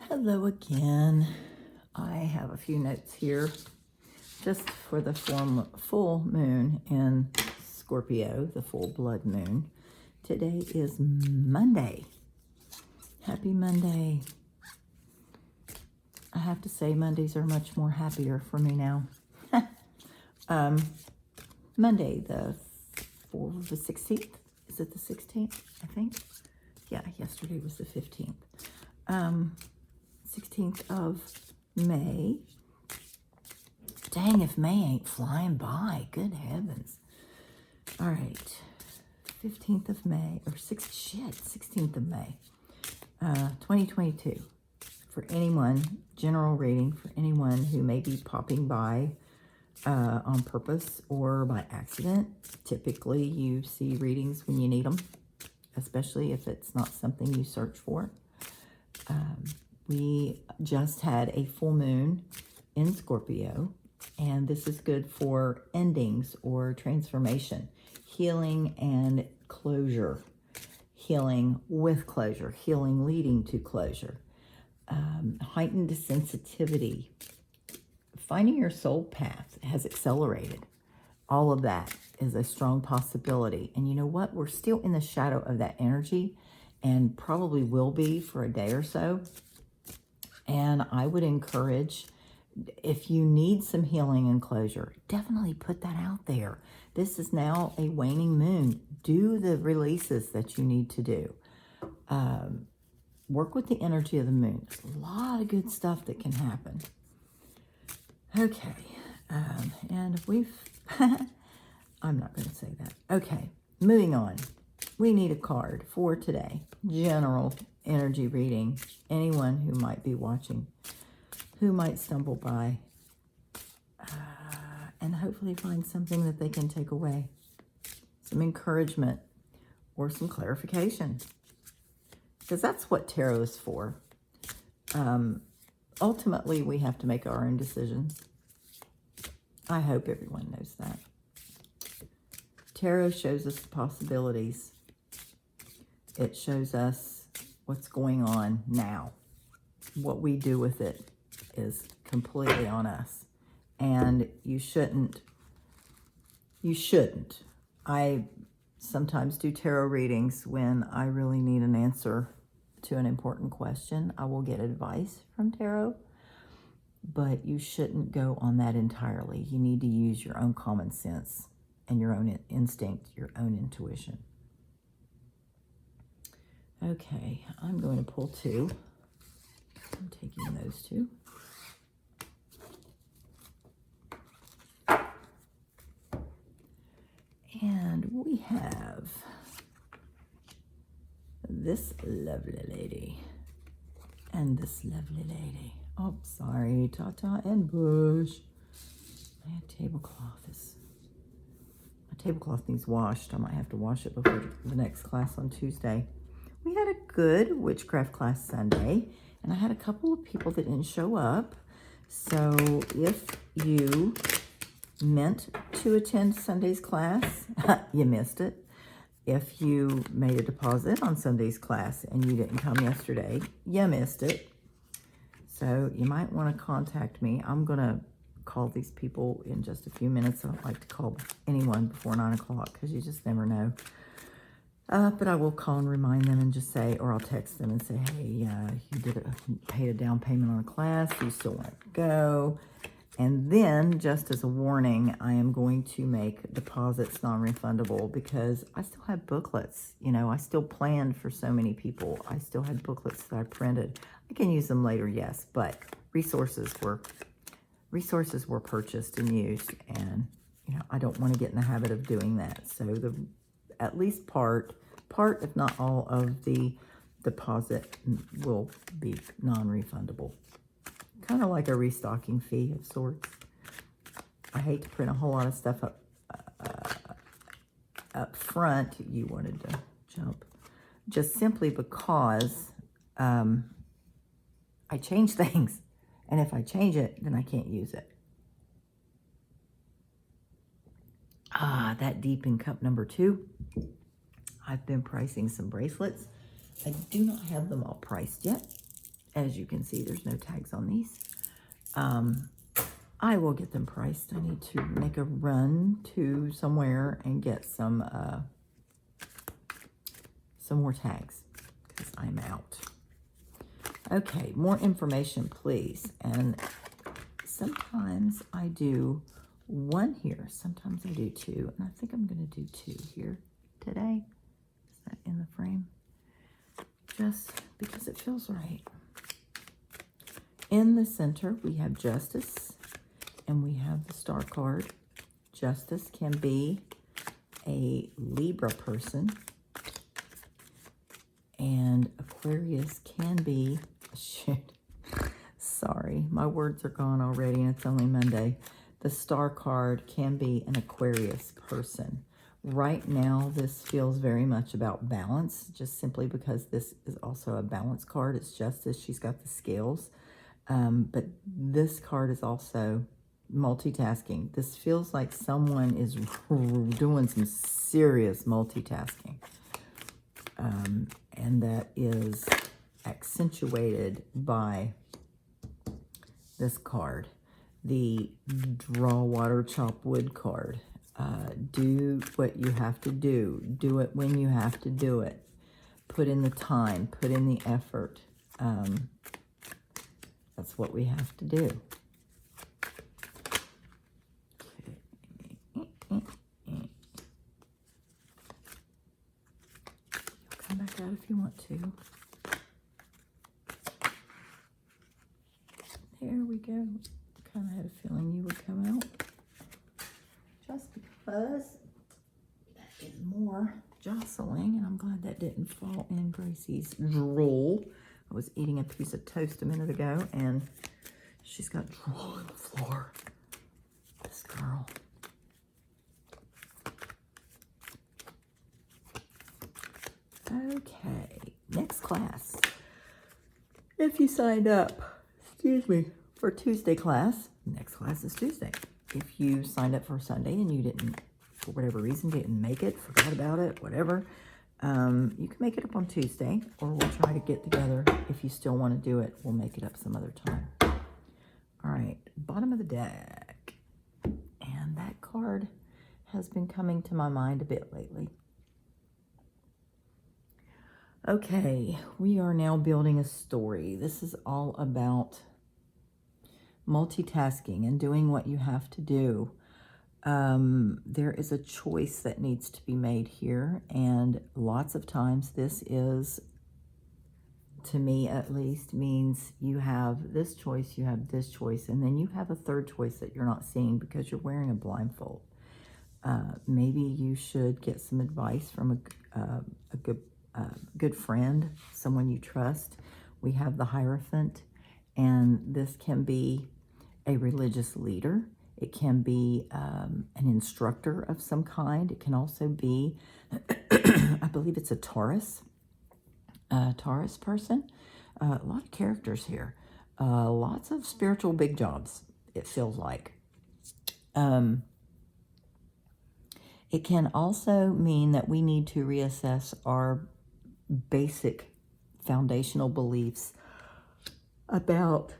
Hello again. I have a few notes here just for the full moon in Scorpio, the full blood moon. Today is Monday. Happy Monday. I have to say Mondays are much more happier for me now. Monday, the 16th. Is it the 16th? I think. Yeah, yesterday was the 15th. 16th of May. Dang, if May ain't flying by. Good heavens. All right. 15th of May, or 16th of May, 2022. For anyone, general reading for anyone who may be popping by on purpose or by accident. Typically, you see readings when you need them, especially if it's not something you search for. We just had a full moon in Scorpio, and this is good for endings or transformation, healing and closure, healing with closure, healing leading to closure, heightened sensitivity, finding your soul path has accelerated. All of that is a strong possibility. And you know what? We're still in the shadow of that energy and probably will be for a day or so. And I would encourage, if you need some healing and closure, definitely put that out there. This is now a waning moon. Do the releases that you need to do. Work with the energy of the moon. There's a lot of good stuff that can happen. Okay. And we've... I'm not going to say that. Okay. Moving on. We need a card for today. General energy reading. Anyone who might be watching, who might stumble by, and hopefully find something that they can take away. Some encouragement or some clarification. Because that's what tarot is for. Ultimately, we have to make our own decisions. I hope everyone knows that. Tarot shows us the possibilities. It shows us what's going on now. What we do with it is completely on us. And you shouldn't. I sometimes do tarot readings when I really need an answer to an important question. I will get advice from tarot, but you shouldn't go on that entirely. You need to use your own common sense and your own instinct, your own intuition. Okay, I'm going to pull two. I'm taking those two. And we have this lovely lady and this lovely lady. Oh, sorry, Tata and Bush. My tablecloth needs washed. I might have to wash it before the next class on Tuesday. We had a good witchcraft class Sunday, and I had a couple of people that didn't show up. So if you meant to attend Sunday's class, you missed it. If you made a deposit on Sunday's class and you didn't come yesterday, you missed it. So you might want to contact me. I'm going to call these people in just a few minutes. I don't like to call anyone before 9 o'clock because you just never know. But I will call and remind them and just say, or I'll text them and say, hey, you paid a down payment on a class. You still want to go. And then, just as a warning, I am going to make deposits non-refundable because I still have booklets. You know, I still planned for so many people. I still had booklets that I printed. I can use them later, yes, but resources were purchased and used, and you know, I don't want to get in the habit of doing that. So at least part, if not all, of the deposit will be non-refundable. Kind of like a restocking fee of sorts. I hate to print a whole lot of stuff up front. You wanted to jump. Just simply because I change things. And if I change it, then I can't use it. That deep in cup number 2. I've been pricing some bracelets. I do not have them all priced yet. As you can see, there's no tags on these. I will get them priced. I need to make a run to somewhere and get some more tags because I'm out. Okay, more information, please. And sometimes I do one here. Sometimes I do two. And I think I'm going to do two here today. Is that in the frame? Just because it feels right. In the center, we have Justice, and we have the Star card. Justice can be a Libra person, and Aquarius can be, shit, sorry, my words are gone already, and it's only Monday. The Star card can be an Aquarius person. Right now, this feels very much about balance, just simply because this is also a balance card. It's Justice. She's got the scales. But this card is also multitasking. This feels like someone is doing some serious multitasking. And that is accentuated by this card, the Draw Water, Chop Wood card. Do what you have to do. Do it when you have to do it. Put in the time. Put in the effort. That's what we have to do. You'll come back out if you want to. There we go. Kind of had a feeling you would come out. Just because that is more jostling, and I'm glad that didn't fall in Gracie's drool. I was eating a piece of toast a minute ago, and she's got drool on the floor. This girl. Okay, next class. If you signed up, for Tuesday class, next class is Tuesday. If you signed up for Sunday and you didn't, for whatever reason, didn't make it, forgot about it, whatever, you can make it up on Tuesday, or we'll try to get together. If you still want to do it, we'll make it up some other time. All right, bottom of the deck. And that card has been coming to my mind a bit lately. Okay, we are now building a story. This is all about multitasking and doing what you have to do. There is a choice that needs to be made here, and lots of times this is, to me at least, means you have this choice, you have this choice, and then you have a third choice that you're not seeing because you're wearing a blindfold. Maybe you should get some advice from a good friend, someone you trust. We have the Hierophant, and this can be a religious leader. It can be an instructor of some kind. It can also be, I believe it's a Taurus person. A lot of characters here. Lots of spiritual big jobs, it feels like. It can also mean that we need to reassess our basic foundational beliefs about,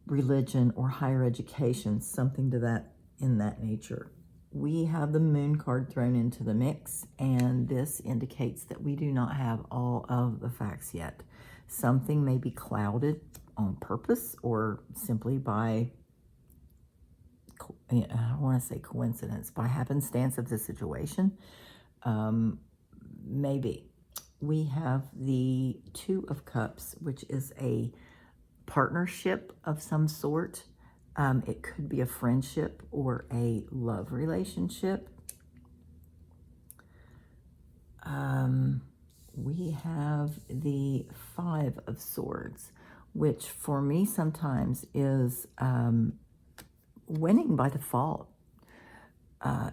religion or higher education, something to that in that nature. We have the Moon card thrown into the mix, and this indicates that we do not have all of the facts yet. Something may be clouded on purpose or simply by, I don't want to say coincidence, by happenstance of the situation. Maybe. We have the Two of Cups, which is a partnership of some sort. It could be a friendship or a love relationship. We have the Five of Swords, which for me sometimes is winning by default.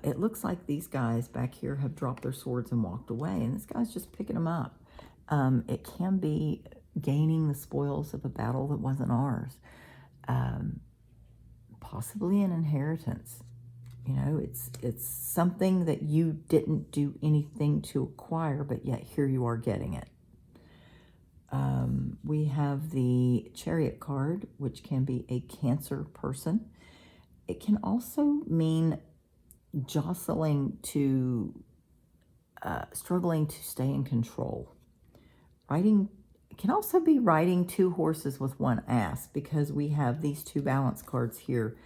It looks like these guys back here have dropped their swords and walked away, and this guy's just picking them up. It can be gaining the spoils of a battle that wasn't ours. Possibly an inheritance. You know, it's something that you didn't do anything to acquire, but yet here you are getting it. We have the Chariot card, which can be a Cancer person. It can also mean jostling to, struggling to stay in control. Riding, it can also be riding two horses with one ass, because we have these two balance cards here.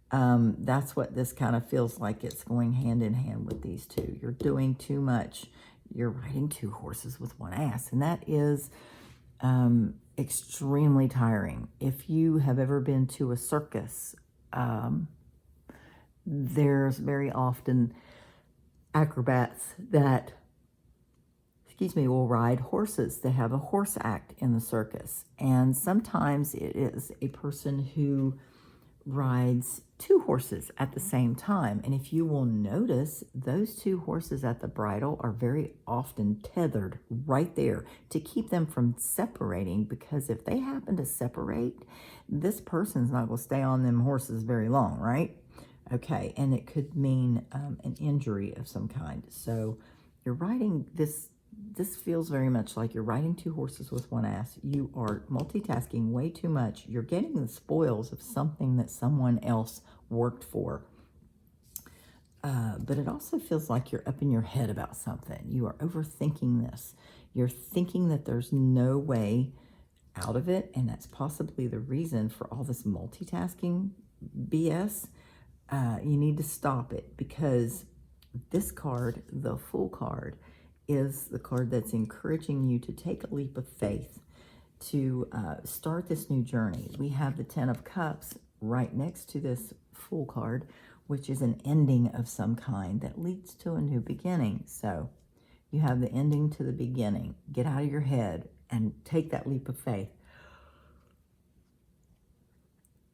That's what this kind of feels like. It's going hand in hand with these two. You're doing too much. You're riding two horses with one ass, and that is extremely tiring. If you have ever been to a circus, there's very often acrobats that, will ride horses. They have a horse act in the circus, and sometimes it is a person who rides two horses at the same time. And if you will notice, those two horses at the bridle are very often tethered right there to keep them from separating, because if they happen to separate, this person's not going to stay on them horses very long, right? Okay, and it could mean an injury of some kind. So you're riding this. This feels very much like you're riding two horses with one ass. You are multitasking way too much. You're getting the spoils of something that someone else worked for. But it also feels like you're up in your head about something. You are overthinking this. You're thinking that there's no way out of it, and that's possibly the reason for all this multitasking BS. You need to stop it, because this card, the Fool card, is the card that's encouraging you to take a leap of faith to start this new journey. We have the Ten of Cups right next to this Fool card, which is an ending of some kind that leads to a new beginning. So you have the ending to the beginning. Get out of your head and take that leap of faith.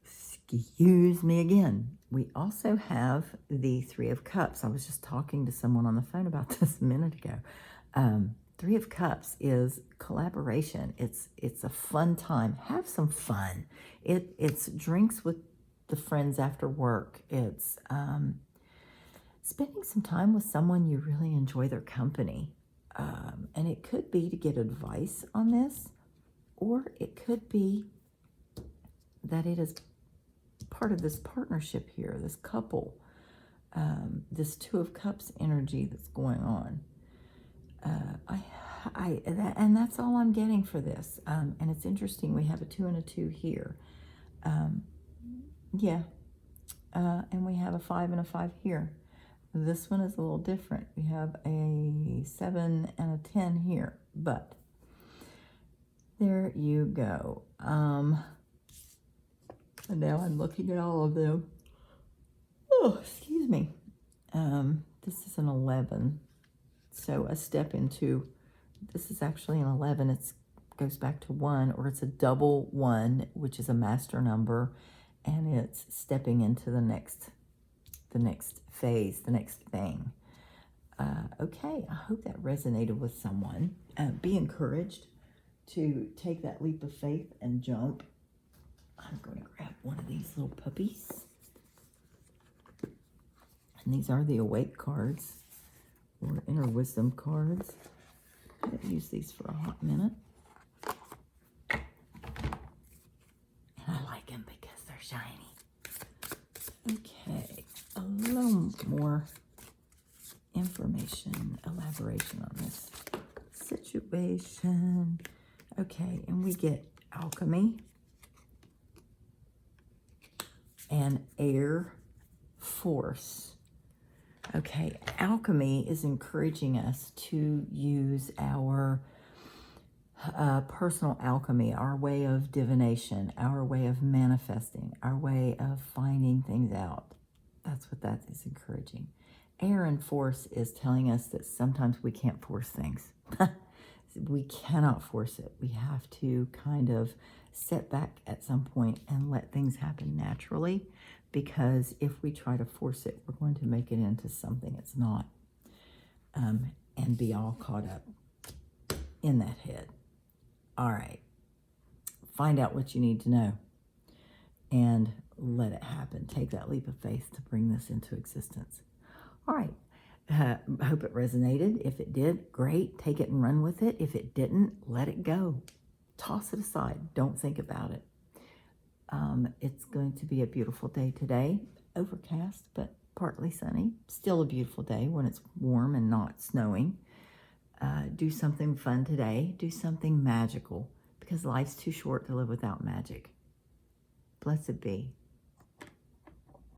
Excuse me again. We also have the Three of Cups. I was just talking to someone on the phone about this a minute ago. Three of Cups is collaboration. It's a fun time. Have some fun. It's drinks with the friends after work. It's spending some time with someone you really enjoy their company. And it could be to get advice on this, or it could be that it is part of this partnership here, this couple, this Two of Cups energy that's going on. And that's all I'm getting for this. And it's interesting. We have a 2 and a 2 here. And we have a 5 and a 5 here. This one is a little different. We have a 7 and a 10 here, but there you go. And now I'm looking at all of them. Oh, excuse me. This is an 11. So a step into, this is actually an 11. It goes back to 1, or it's a double 1, which is a master number, and it's stepping into the next phase, the next thing. Okay, I hope that resonated with someone. Be encouraged to take that leap of faith and jump. I'm going to grab one of these little puppies. And these are the Awake cards, or Inner Wisdom cards. I haven't used these for a hot minute. And I like them because they're shiny. Okay, a little more information, elaboration on this situation. Okay, and we get Alchemy and Air Force. Okay, alchemy is encouraging us to use our personal alchemy, our way of divination, our way of manifesting, our way of finding things out. That's what that is encouraging. Air and force is telling us that sometimes we can't force things. We cannot force it. We have to kind of sit back at some point and let things happen naturally, because if we try to force it, we're going to make it into something it's not, and be all caught up in that head. All right. Find out what you need to know and let it happen. Take that leap of faith to bring this into existence. All right. I hope it resonated. If it did, great. Take it and run with it. If it didn't, let it go. toss it aside. Don't think about it. It's going to be a beautiful day today. Overcast, but partly sunny. Still a beautiful day when it's warm and not snowing. Do something fun today. Do something magical, because life's too short to live without magic. Blessed be.